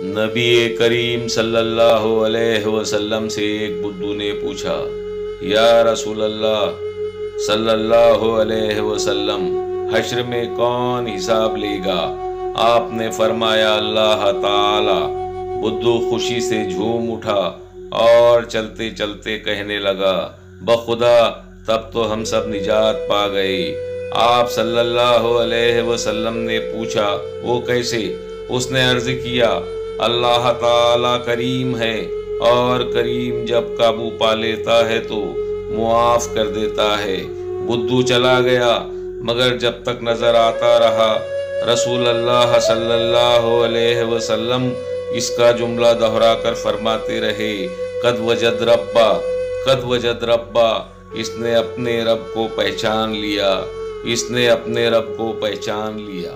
نبی کریم صلی اللہ علیہ وسلم سے ایک بدو نے پوچھا، یا رسول اللہ صلی اللہ علیہ وسلم، حشر میں کون حساب لے گا؟ آپ نے فرمایا اللہ تعالی۔ بدو خوشی سے جھوم اٹھا اور چلتے چلتے کہنے لگا، بخدا تب تو ہم سب نجات پا گئے۔ آپ صلی اللہ علیہ وسلم نے پوچھا، وہ کیسے؟ اس نے عرض کیا، اللہ تعالی کریم ہے، اور کریم جب قابو پا لیتا ہے تو معاف کر دیتا ہے۔ بدو چلا گیا، مگر جب تک نظر آتا رہا رسول اللہ صلی اللہ علیہ وسلم اس کا جملہ دہرا کر فرماتے رہے، قد وجد ربا، قد وجد ربا۔ اس نے اپنے رب کو پہچان لیا، اس نے اپنے رب کو پہچان لیا۔